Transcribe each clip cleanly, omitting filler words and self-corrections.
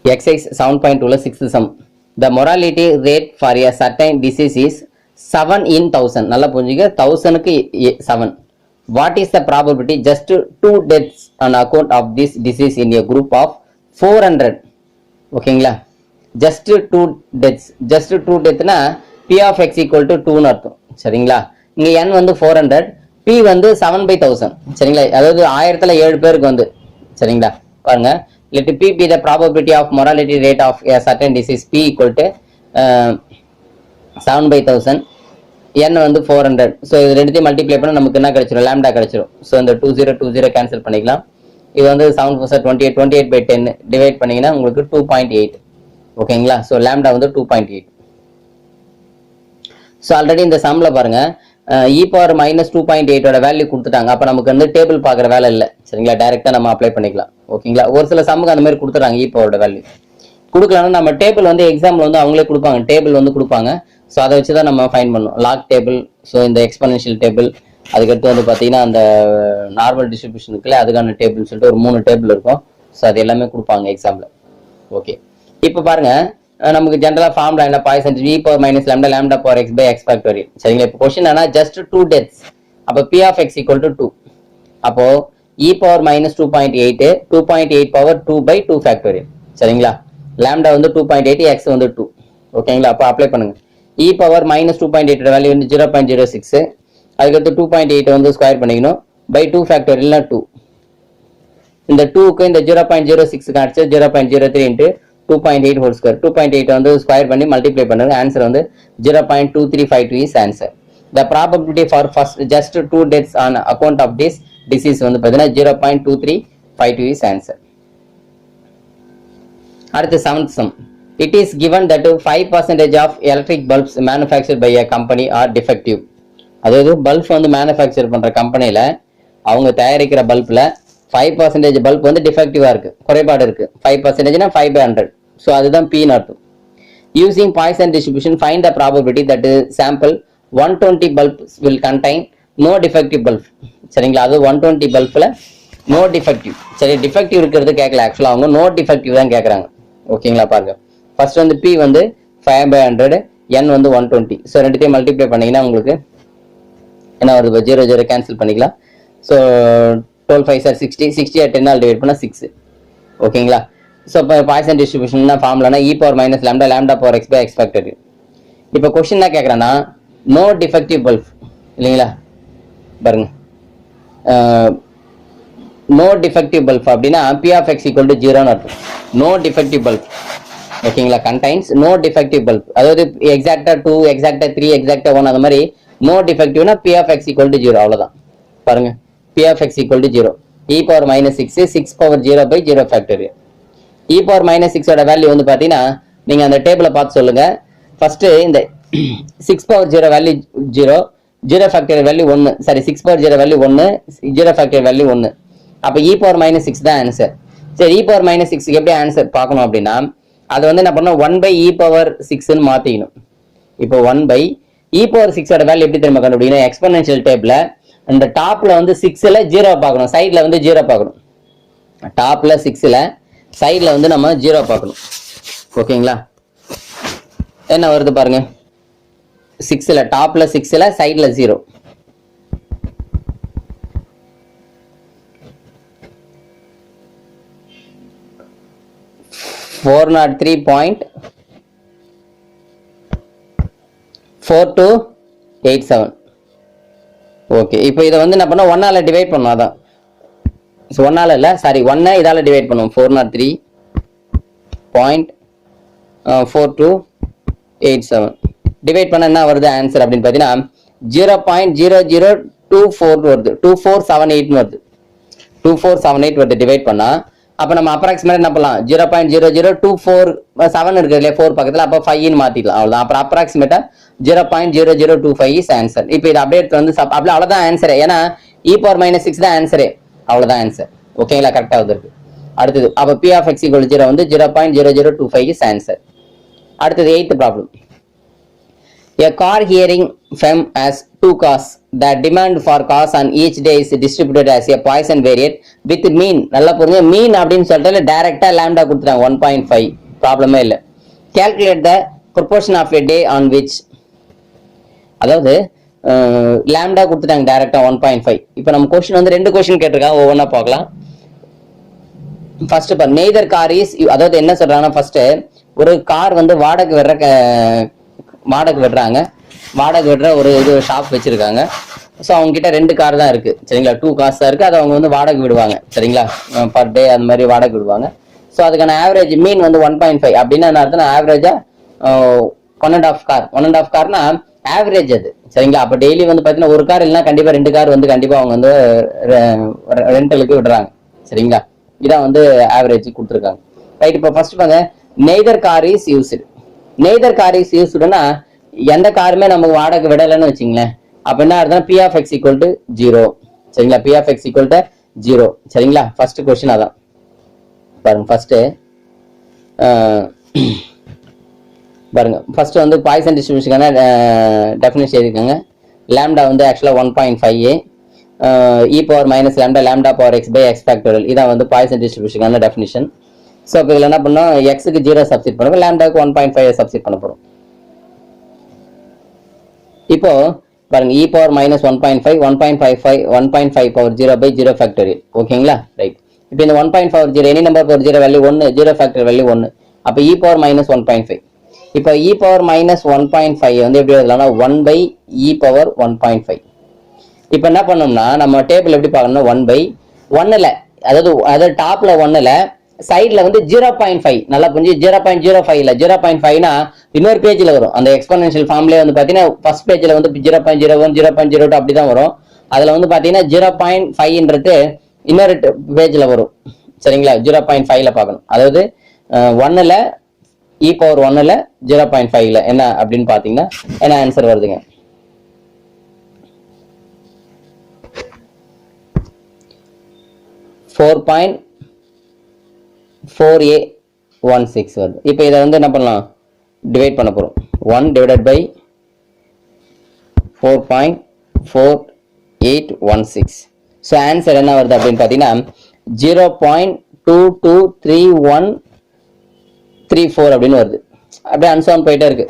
Exercise 7.2 sixth sum. The mortality rate for a certain disease is 7 in 1000. நல்லா புரிஞ்சுக்க 1000 க்கு 7. What is the probability just 2 deaths on account of this disease in a group of 400? ஓகேங்களா, just 2 deaths. just 2 deathனா p of x equal to 2 னு அர்த்தம். சரிங்களா, இங்க n வந்து 400, p வந்து 7/1000. சரிங்களா, அதாவது 1000ல 7 பேருக்கு வந்து. சரிங்களா, பாருங்க, let p be the probability of mortality rate of a certain disease. p equal to 7/1000, n வந்து 400. ஸோ இது ரெண்டுத்தையும் மல்டிப்ளை பண்ணால் நமக்கு என்ன கிடைச்சிடும், லேம்டா கிடைச்சிடும். ஸோ இந்த 20 கேன்சல் பண்ணிக்கலாம். இது வந்து 7 4 28, 28/10 டிவைட் பண்ணீங்கன்னா உங்களுக்கு 2.8. ஓகேங்களா, ஸோ லேம்டா வந்து 2.8. ஸோ ஆல்ரெடி இந்த சம்ல பாருங்க, e பவர் -2.8 ஓட வேல்யூ கொடுத்துட்டாங்க. அப்போ நமக்கு வந்து டேபிள் பார்க்குற வேலை இல்லை. சரிங்களா, டைரெக்டா நம்ம அப்ளை பண்ணிக்கலாம். ஓகேங்களா, ஒரு சில சம்முக்கு அந்த மாதிரி கொடுத்துறாங்க. e பவரோட வேல்யூ கொடுக்கலன்னா நம்ம டேபிள் வந்து எக்ஸாம்பிள் வந்து அவங்களே கொடுப்பாங்க, டேபிள் வந்து கொடுப்பாங்க. ஸோ அதை வச்சு தான் நம்ம ஃபைண்ட் பண்ணணும். லாக் டேபிள், ஸோ இந்த எக்ஸ்பனன்ஷியல் டேபிள், அதுக்கடுத்து வந்து பார்த்தீங்கன்னா அந்த நார்மல் டிஸ்ட்ரிபியூஷன் இருக்குல்ல, அதுக்கான டேபிள்னு சொல்லிட்டு ஒரு 3 டேபிள் இருக்கும். ஸோ அது எல்லாமே கொடுப்பாங்க எக்ஸாம்பிள். ஓகே, இப்போ பாருங்க, நமக்கு ஜென்ரலா ஃபார்முலா என்ன, Poisson e power minus lambda lambda power x by x factorial. சரிங்களா, இப்போ கொஸ்டின் என்ன, ஜஸ்ட் 2 டெத்ஸ். அப்போ p of x equal to 2. அப்போ e பவர் -2.8, 2.8 பவர் 2/2 ஃபேக்டோரியல். சரிங்களா, லாம்டா வந்து 2.8, x வந்து 2. ஓகேங்களா, அப்போ அப்ளை பண்ணுங்க. e பவர் -2.8 வேல்யூ வந்து 0.06. அதுக்கடுத்து 2.8 வந்து ஸ்கொயர் பண்ணிக்கணும், பை 2 ஃபேக்டோரியல்னா 2. இந்த 2க்கு இந்த 0.06 காட்சி 0.03 இன்ட்டு 2.8 ஹோல் ஸ்கொயர். 2.8 வந்து ஸ்கொயர் பண்ணி மல்டிப்ளை பண்ணுங்க. ஆன்சர் வந்து 0.2352 is answer. The probability for first just 2 deaths on account of this disease வந்து பார்த்தீங்கன்னா 0.2352 இஸ் ஆன்சர். அடுத்து 7th sum. It is given that 5% of electric bulbs manufactured by a company are defective. அதாவது bulb வந்து manufacture பண்ற கம்பெனில அவங்க தயாரிக்கிற பல்ப்ல 5% bulb வந்து டிஃபெக்டிவா இருக்கு, குறைபாடு இருக்கு. 5%னா 5/100. ஸோ அதுதான் p அர்த்தம். Using Poisson distribution find the probability that sample 120 bulbs will contain no defective bulb. சரிங்களா, அது 120 பல்ப்ல நோ டிஃபெக்டிவ். சரி, டிஃபெக்டிவ் இருக்கிறது கேட்கல, ஆக்சுவலா அவங்க நோ டிஃபெக்டிவ் தான் கேட்கறாங்க. ஓகேங்களா, பாருங்க, ஃபர்ஸ்ட் வந்து p வந்து 5/100, n வந்து 120. ஸோ ரெண்டுத்தையும் மல்டிப்ளை பண்ணீங்கன்னா உங்களுக்கு என்ன வருது, 0 0 கேன்சல் பண்ணிக்கலாம். ஸோ 12 5 சார் 60, 60 10 டிவைட் பண்ணா 6. ஓகேங்களா, ஸோ இப்போ பாய்சன் டிஸ்ட்ரிபியூஷன் ஃபார்முலானா e power minus lambda lambda power x by x factorial. இப்போ கொஸ்டின் என்ன கேட்குறேன்னா, நோ டிஃபெக்டிவ் பல்ப் இல்லைங்களா, பாருங்க, நோ டிஃபெக்டிவ் பல்ப் அப்படின்னா p of x equal to 0ன்னு அர்த்தம். No defective bulb. ஓகேங்களா, கண்டைன்ஸ் நோ டிஃபெக்டிவ் பல்ப். அதாவது எக்ஸாக்டா 2, எக்ஸாக்டா 3, எக்ஸாக்டா 1 அந்த மாதிரி நோ டிஃபெக்டிவ்னா p of x equal to 0. அவ்வளவுதான். பாருங்க, p of x equal to 0. e power -6, 6 power 0 by 0 factorial. e power -6 ஓட வேல்யூ வந்து பாத்தீங்கன்னா நீங்க அந்த டேபிளை பார்த்து சொல்லுங்க. ஃபர்ஸ்ட் இந்த 6 power 0 value 0, 0 factorial value 1. Sorry, 6 power 0 value 1, 0 factorial value 1. அப்ப e பவர் -6 தான் ஆன்சர். சரி, e பவர் -6க்கு எப்படி ஆன்சர் பார்க்கணும் அப்படின்னா, அது வந்து என்ன பண்ணணும், 1/e பவர் 6ன்னு மாத்திக்கணும். இப்போ 1/e பவர் 6 ஓட வேல்யூ எப்படி தெரியுமா கண்டுபிடிக்கணும், எக்ஸ்போனென்ஷியல் டேபிள்ல இந்த டாப்ல வந்து 6ல 0 பார்க்கணும், சைடுல வந்து 0 பார்க்கணும். டாப்ல 6ல சைடுல வந்து நம்ம 0 பார்க்கணும். ஓகேங்களா, என்ன வருது பாருங்க, 6ல டாப்ல 6ல சைடுல 0. $403.4287. ஓகே, இப்போ இதை வந்து என்ன பண்ணோம், 1ஆல டிவைட் பண்ணோம். அதான் 1ஆல இல்லை, சாரி, 1 இதால டிவைட் பண்ணுவோம். 403.4287 டிவைட் பண்ண என்ன வருது ஆன்சர் அப்படின்னு பார்த்தீங்கன்னா 0.0024 வருது, 2478 வருது. 2478 வருது டிவைட் பண்ணா. அப்போ நம்ம அப்ராக்சிமேட் என்ன பண்ணலாம், 0.00247 இருக்கு இல்லையா 4 பக்கத்தில், அப்போ 5ன்னு மாத்திக்கலாம். அவ்வளோதான். அப்புறம் அப்ராக்சிமேட்டா 0.0025 இஸ் ஆன்சர். இப்போ இது அப்படியே வந்து அப்படியே அவ்வளோதான் ஆன்சர். ஏன்னா e பவர் -6 தான் ஆன்சரே. அவ்வளோதான் ஆன்சர். ஓகேங்களா, கரெக்டாக வந்துருக்கு. அடுத்தது அப்போ p of x equal to 0 வந்து 0.0025 இஸ் ஆன்சர். அடுத்தது 8th problem. A car hearing firm has two cars. The demand for cars on each day is distributed as a Poisson variant with mean. நல்லா புரியுங்க, மீன் அப்படின்னு சொல்லிட்டு டைரக்டா lambda கொடுத்துறாங்க 1.5, ப்ராப்ளமே இல்லை. Calculate the proportion of a day on which, அதாவது lambda கொடுத்துட்டாங்க டைரக்டா 1.5. இப்போ நம்ம கொஸ்டின் வந்து ரெண்டு கொஸ்டின் கேட்டிருக்காங்க, ஒவ்வொன்றா பார்க்கலாம். ஃபர்ஸ்ட் பாரு, நெய்தர் கார் இஸ், அதாவது என்ன சொல்றாங்கன்னா ஃபர்ஸ்ட் ஒரு கார் வந்து வாடகை விடுறாங்க, வாடகை விடுற ஒரு இது ஷாப் வச்சிருக்காங்க. ஸோ அவங்க கிட்ட ரெண்டு கார் தான் இருக்கு, சரிங்களா, 2 cars தான் இருக்கு. அதை அவங்க வந்து வாடகை விடுவாங்க, சரிங்களா, பர் டே அந்த மாதிரி வாடகை விடுவாங்க. ஸோ அதுக்கான ஆவரேஜ் மீன் வந்து 1.5 அப்படின்னா என்ன அர்த்தம், ஆவரேஜா 1.5 கார்னா ஆவரேஜ் அது, சரிங்களா. அப்போ டெய்லி வந்து பார்த்தீங்கன்னா ஒரு கார் இல்லைன்னா கண்டிப்பா 2 கார் வந்து கண்டிப்பா அவங்க வந்து ரெண்டலுக்கு விடுறாங்க, சரிங்களா. இதான் வந்து ஆவரேஜ் கொடுத்துருக்காங்க, ரைட். இப்போ ஃபர்ஸ்ட் பாருங்க, neither car is used. Neither car is யூஸ்டுனா எந்த காருமே நமக்கு வாடகை விடலைன்னு வச்சுங்களேன். அப்ப என்ன அர்த்தம், P of x equal to 0, சரிங்களா. P of x equal to 0, சரிங்களா. ஃபர்ஸ்ட் கொஸ்டின் அதான் பாருங்க. ஃபர்ஸ்ட் பாருங்க, ஃபர்ஸ்ட் வந்து பாய்சன் டிஸ்ட்ரிபியூஷனுக்கான டெஃபினிஷன் எழுதிக்கோங்க. லாம்டா வந்து ஆக்சுவலா 1.5a e power minus lambda power x by x factorial. இதான் வந்து பாய்சன் டிஸ்ட்ரிபியூஷனுக்கான டெஃபினிஷன். ஸோ இப்போ இதில் என்ன பண்ணோம், எக்ஸுக்கு 0 சப்ஸ்டிட் பண்ணுவோம், லாம்டாக்கு 1.5 சப்ஸ்டிட் பண்ண போகிறோம். இப்போ பாருங்க, e power minus 1.5 1.5 power 0 by 0 factorial, ஓகேங்களா, ரைட். இப்போ இந்த 1.5 power 0 any number power 0 value 1, 0 factorial value 1. அப்போ e power minus 1.5. இப்போ e power minus 1.5 வந்து எப்படி எழுதலாம்னா 1 by e power 1.5. இப்போ என்ன பண்ணோம்னா நம்ம டேபிள் எப்படி பார்க்கணும்னா 1 by 1ல, அதாவது டாப்ல 1ல சைட்ல வந்து 0.5, நல்லா புரிஞ்சு, 0.05 இல்ல 0.5னா இன்னொரு பேஜ்ல வரும். அந்த எக்ஸ்போனென்ஷியல் ஃபார்ம்லயே வந்து பாத்தீங்கன்னா ஃபர்ஸ்ட் பேஜ்ல வந்து 0.01 0.02 அப்படிதான் வரும். அதுல வந்து பாத்தீங்கன்னா 0.5ன்றது இன்னொரு பேஜ்ல வரும், சரிங்களா. 0.5ல பார்க்கணும், அதாவது 1ல e power 1ல 0.5ல என்ன அப்படின்னு பாத்தீங்கன்னா என்ன ஆன்சர் வருதுங்க, 4.4a16 வருது. இப்போ இதை வந்து என்ன பண்ணலாம், டிவைட் பண்ண போறோம். 1 டிவைடட் பை 4.4816. ஸோ ஆன்சர் என்ன வருது அப்படின்னு பார்த்தீங்கன்னா 0.223134 அப்படின்னு வருது. அப்படியே அன்சவுண்ட் போயிட்டே இருக்கு.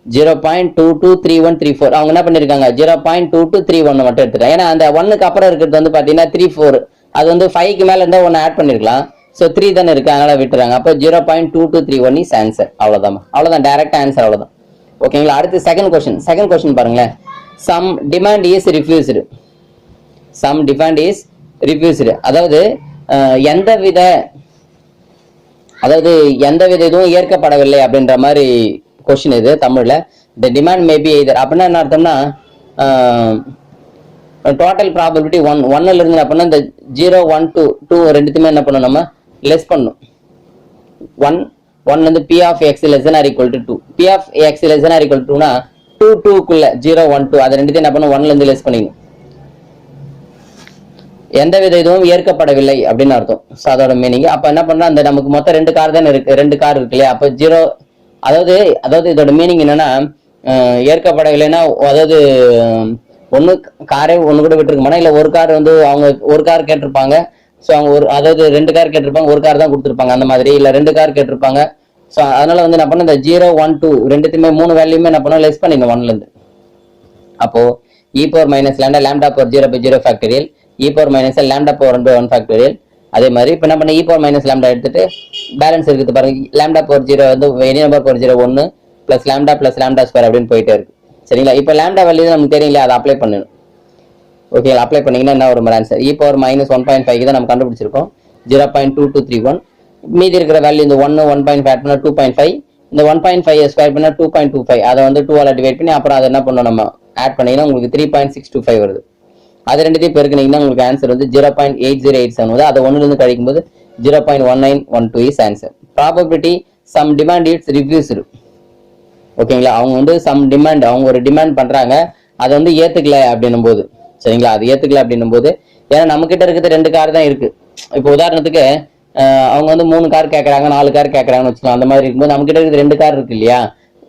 0.223134. அவங்க என்ன பண்ணிருக்காங்க, 0.2231 மட்டும் எடுத்துட்டாங்க. ஏன்னா அந்த 1க்கு அப்புறம் இருக்கிறது வந்து பாத்தீங்கன்னா 34, அது வந்து 5க்கு மேல இருந்தா 1 ஆட் பண்ணிருக்கலாம். ஸோ 3 தானே இருக்கு, அதனால விட்டுறாங்க. அப்போ 0.2231 இஸ் ஆன்சர். அவ்வளவுதான் டைரக்ட் ஆன்சர், அவ்வளவுதான், ஓகேங்களா. அடுத்து செகண்ட் கொஸ்டின் பாருங்களேன். Some demand is refused. அதாவது எந்தவித இதுவும் ஏற்கப்படவில்லை அப்படின்ற மாதிரி கொஸ்டின் இது தமிழ்ல. த டிமாண்ட் மேபி எய்தர் அப்படின்னா என்ன அர்த்தம்னா டோட்டல் ப்ராபபிலிட்டி 1ல இருந்து அப்படின்னா இந்த 0 1 2 ரெண்டுத்துமே என்ன பண்ணணும், நம்ம லெஸ் பண்ணும். 1 வந்து P of x less than or equal to 2. P of x less than or equal to 2னா 2க்குள்ள 0 1 2 அது ரெண்டுத்தையும் என்ன பண்ணும், 1ல இருந்து லெஸ் பண்ணிக்கணும். எந்தவித இதுவும் ஏற்கப்படவில்லை அப்படின்னு அர்த்தம். ஸோ அதோட மீனிங் அப்ப என்ன பண்ணா, அந்த நமக்கு மொத்தம் 2 கார் தானே இருக்கு, 2 கார் இருக்கு இல்லையா. அப்ப 0, அதாவது இதோட மீனிங் என்னன்னா ஏற்கப்படவில்லைன்னா, அதாவது ஒன்னு காரே ஒன்னு கூட விட்டுருக்க மாட்டா, இல்ல ஒரு கார் வந்து அவங்க ஒரு கார் கேட்டிருப்பாங்க. ஸோ அவங்க அதாவது 2 கார் கேட்டிருப்பாங்க, ஒரு கார் தான் கொடுத்துருப்பாங்க அந்த மாதிரி, இல்ல 2 கார் கேட்டிருப்பாங்க. ஸோ அதனால வந்து என்ன பண்ண, இந்த 0 1 2 ரெண்டுத்தையுமே 3 வேல்யூமே என்ன பண்ணோம், லெஸ் பண்ணிடணும் 1ல இருந்து. அப்போ e power minus lambda power 0 by 0 factorial, e power minus lambda power 1 by 1 factorial. அதே மாதிரி இப்போ என்ன பண்ண, e power minus lambda எடுத்துட்டு பேலன்ஸ் இருக்குது பாருங்க. lambda power 0 வந்து any number power 0 1 plus lambda square அப்படின்னு போயிட்டே இருக்கு, சரிங்களா. இப்போ lambda வேல்யூ நமக்கு தெரியல, அதை அப்ளை பண்ணணும். ஓகே, அப்ளை பண்ணீங்கன்னா என்ன வரும் ஆன்சர், e power minus 1.5 தான் நம்ம கண்டுபிடிச்சிருக்கோம், 0.2231. மீதி இருக்கிற வேல்யூ இந்த 1 1.5 ஆட் பண்ணா 2.5, இந்த 1.5 ஸ்கொயர் பண்ணா 2.25, அதை வந்து 2ஆல டிவைட் பண்ணி அப்புறம் அதை என்ன பண்ணணும், நம்ம ஆட் பண்ணீங்கன்னா உங்களுக்கு 3.625 வருது. அது ரெண்டுத்தையும் பெருக்கினீங்கன்னா உங்களுக்கு ஆன்சர் வந்து 0.8087 வருது. அதை 1ல இருந்து கழிக்கும் போது 0.1912 is answer. Probability some demand it's refused, ஓகேங்களா. அவங்க வந்து சம் டிமாண்ட், அவங்க ஒரு டிமாண்ட் பண்றாங்க, அதை வந்து ஏத்துக்கல அப்படின்னும் போது, சரிங்களா, அது ஏத்துக்கல அப்படின்னும் போது, ஏன்னா நம்ம கிட்ட இருக்கிறது 2 கார் தான் இருக்கு. இப்போ உதாரணத்துக்கு அவங்க வந்து 3 கார் கேட்கறாங்க, 4 கார் கேட்கறாங்கன்னு வச்சுக்கலாம். அந்த மாதிரி இருக்கும்போது நம்ம கிட்ட இருக்கிறது 2 கார் இருக்கு இல்லையா.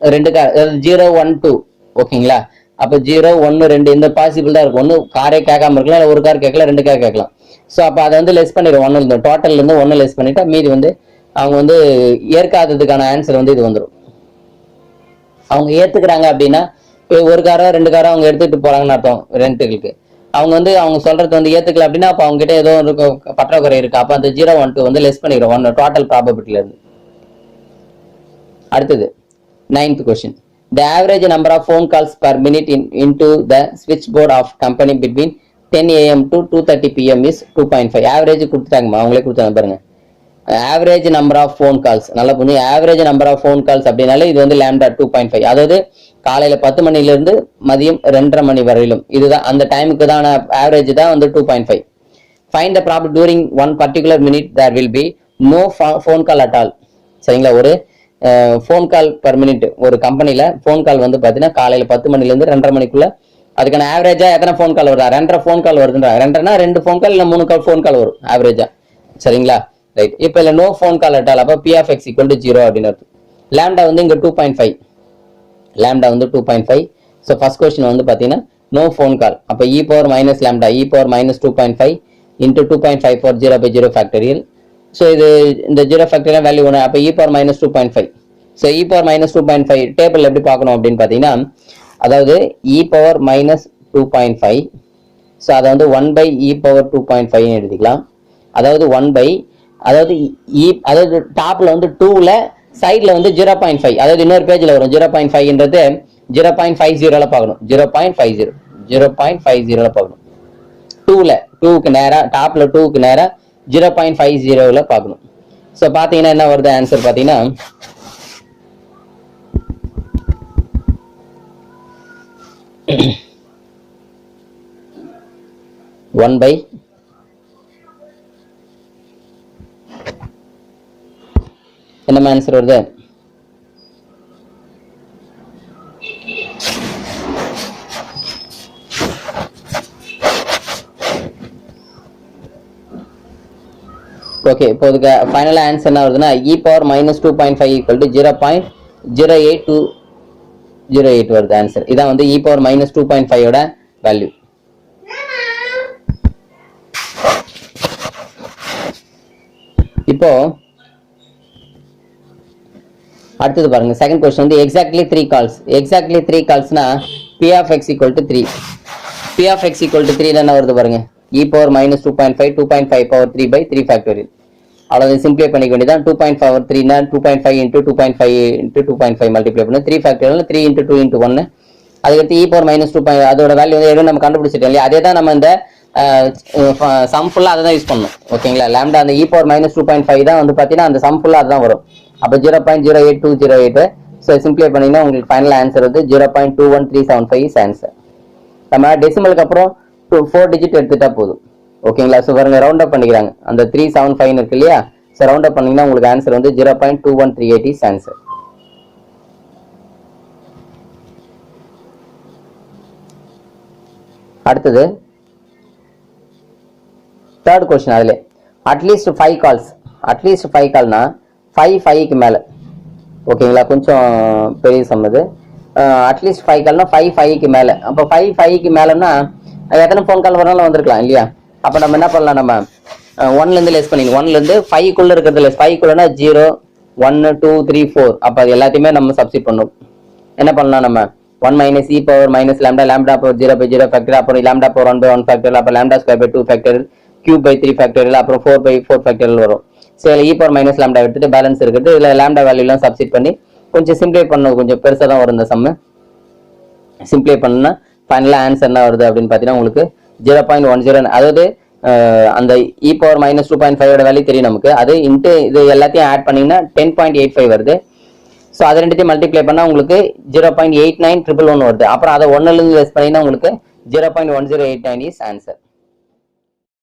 ரெண்டு கார் 0 1 2 ஓகேங்களா. அப்போ 0 1 2 இந்த பாசிபிள் தான் இருக்கும். ஒன்று காரே கேட்காம இருக்கலாம், இல்லை ஒரு கார் கேட்கலாம், ரெண்டு கார் கேட்கலாம். ஸோ அப்போ அதை வந்து லெஸ் பண்ணிடும். ஒன்று இருந்து டோட்டல்ல இருந்து ஒன்று லெஸ் பண்ணிட்டா மீதி வந்து அவங்க வந்து ஏற்காததுக்கான ஆன்சர் வந்து இது வந்துடும். அவங்க ஏத்துக்கிறாங்க அப்படின்னா ஒரு காரோ ரெண்டு காரோ அவங்க எடுத்துட்டு போறாங்கன்னு அர்த்தம் ரெண்டுகளுக்கு. அவங்க வந்து அவங்க சொல்றது வந்து ஏத்துக்கல அப்படின்னா அப்போ அவங்க கிட்ட ஏதோ ஒரு பற்றாக்குறை இருக்கு. அப்போ அந்த 0 1 2 வந்து லெஸ் பண்ணிடும் ஒன் டோட்டல் ப்ராபபிலிட்டில இருந்து. அடுத்தது 9th question. The average number of phone calls per minute into the switchboard of company between 10 AM to 2:30 PM is 2.5. Average கொடுத்துட்டாங்கம்மா, அவங்களே கொடுத்தாங்க பாருங்க. Average number of phone calls நல்லா புரிஞ்சு. Average number of phone calls அப்படின்னாலே இது வந்து lambda 2.5. அதாவது காலையில 10 மணிலிருந்து மதியம் 2:30 மணி வரையிலும் இதுதான் அந்த டைமுக்கு தான் ஆவரேஜ் தான் வந்து 2.5. Find the problem during one particular minute there will be no phone call at all. சரிங்களா. ஒரு ஃபோன் கால் பர் மினிட் ஒரு கம்பெனில ஃபோன் கால் வந்து பார்த்தீங்கன்னா காலையில 10 மணிலேருந்து 2:30 மணிக்குள்ள அதுக்கான ஆவரேஜா எத்தனை ஃபோன் கால் வருதா? 2.5 ஃபோன் கால் வருதுன்றா. 2.5னா 2 ஃபோன் கால் இல்லை 3 ஃபோன் கால் வரும் ஆவரேஜா. சரிங்களா. ரைட். இப்போ இல்லை நோ ஃபோன் கால் அட்டால் அப்போ P of X equal to 0 அப்படின்னு அர்த்தம். லேம்டா வந்து இங்கே 2.5. லேம்டா வந்து 2.5. ஸோ ஃபர்ஸ்ட் கொஸ்டின் வந்து பார்த்தீங்கன்னா நோ ஃபோன் கால். அப்போ e power minus lambda e power minus 2.5 into 2.5 for 0/0 factorial. So இது இந்த 0 ஃபேக்டரியல் வேல்யூ ஒன்று. அப்போ e power minus 2.5. So e power minus 2.5 table எப்படி பார்க்கணும் அப்படின்னு பார்த்தீங்கன்னா அதாவது e பவர் மைனஸ் 2.5. ஸோ அதை வந்து 1/e பவர் 2.5 எழுதிக்கலாம். அதாவது 1 அதாவது அதாவது டாப்ல வந்து 2ல சைட்ல வந்து 0.5. அதாவது இன்னொரு பேஜ்ல வரும் 0.5ன்றது 0.50ல பார்க்கணும். 0.50ல பார்க்கணும். 2க்கு நேரா டாப்ல 2க்கு நேரா 0.50ல பார்க்கணும். ஸோ பார்த்தீங்கன்னா என்ன வருது ஆன்சர் பார்த்தீங்கன்னா 1 என்ன ஆன்சர் வருது? ஓகே. இப்போ இதுக்கு ஃபைனல் ஆன்சர் என்ன வருதுன்னா e power minus 2.5 equal to 0.08208 வருது ஆன்சர். இதான் வந்து e பவர் மைனஸ் 2.5ஓட வேல்யூ. இப்போ அடுத்தது பாருங்க. செகண்ட் क्वेश्चन வந்து exactly 3 calls. Exactly 3 கால்ஸ்னா P of X equal to 3. P of X equal to 3 என்ன வருது பாருங்க. e power minus 2.5 2.5 power 3/3 factorial. அவ்வளவு சிம்பிளை பண்ணிக்க வேண்டியதான். 2.5 பவர் 3னா 2.5 into 2.5 into 2.5 மல்டிப்ளை பண்ணு 3 ஃபேக்டோரியல் 3 into 2 into 1. அதுக்கடுத்து e பவர் மைனஸ் 2. அதோட வேல்யூ வந்து எதுவும் நம்ம கண்டுபிடிச்சிட்டோம் இல்லையா. அதே தான் நம்ம இந்த சம் ஃபுல்லா அதை தான் யூஸ் பண்ணணும். ஓகேங்களா. லேம்டா அந்த e பவர் மைனஸ் 2.5 தான் வந்து பார்த்தீங்கன்னா அந்த சம் ஃபுல்லா அதுதான் வரும். அப்போ 0.08208. ஸோ சிம்பிளை பண்ணீங்கன்னா உங்களுக்கு ஃபைனல் ஆன்சர் வந்து 0.21375 இஸ் ஆன்சர். நம்ம டெசிமலுக்கு அப்புறம் 4 டிஜிட் எடுத்துட்டா போதும். ஓகேங்களா. ஸோ பாருங்க ரவுண்ட் அப் பண்ணிக்கிறாங்க. அந்த 375 இருக்கு இல்லையா. ஸோ ரவுண்ட் அப் பண்ணீங்கன்னா உங்களுக்கு ஆன்சர் வந்து 0.2138 இஸ் ஆன்சர். அடுத்தது தேர்ட் क्वेश्चन. அதுல அட்லீஸ்ட் 5 கால்ஸ். அட்லீஸ்ட் 5 கால்னா 5க்கு மேலே. ஓகேங்களா. கொஞ்சம் பெரிய சம்மது. அட்லீஸ்ட் 5 கால்னா 5க்கு மேலே. அப்போ 5க்கு மேலேன்னா எத்தனை ஃபோன் கால் வரனாலும் வந்திருக்கலாம் இல்லையா. அப்போ நம்ம என்ன பண்ணலாம், நம்ம 1லேருந்து லெஸ் பண்ணிடணும். 1லேருந்து 5க்குள்ளே இருக்கிறது லெஸ். 5க்குள்ளனா 0 1 2 3 4. அப்போ அது எல்லாத்தையுமே நம்ம சப்ஸ்டிட் பண்ணணும். என்ன பண்ணலாம் நம்ம 1 minus e power minus lambda lambda power 0/0 factor. அப்புறம் லேம்டா பவர் 1/1 ஃபேக்டர். அப்போ lambda square by 2 factor. q/3 factorial. அப்புறம் 4/4 ஃபேக்டரியல் வரும். ஸோ இதில் e பவர் மைனஸ் லேம்டா எடுத்துட்டு பேலன்ஸ் இருக்குது. இதில் லேம்டா வேல்யூலாம் சப்ஸ்டிட் பண்ணி கொஞ்சம் சிம்பிளை பண்ணணும். கொஞ்சம் பெருசாக தான் வரும் இந்த சம்மு. சிம்பிளை பண்ணா ஃபைனலாக ஆன்சர் என்ன வருது அப்படின்னு பார்த்தீங்கன்னா உங்களுக்கு 0.10. அதாவது அந்த e பவர் மைனஸ் 2.5ஓட வேல்யூ தெரியும் நமக்கு. அது இன்ட்டு இது எல்லாத்தையும் ஆட் பண்ணிங்கன்னா 10.85 வருது. ஸோ அதை ரெண்டுத்தையும் மல்டிப்ளை பண்ணால் உங்களுக்கு 0.89111 வருது. அப்புறம் அதை 1லேருந்து லெஸ் பண்ணிங்கன்னா உங்களுக்கு 0.1089 இஸ் ஆன்சர்.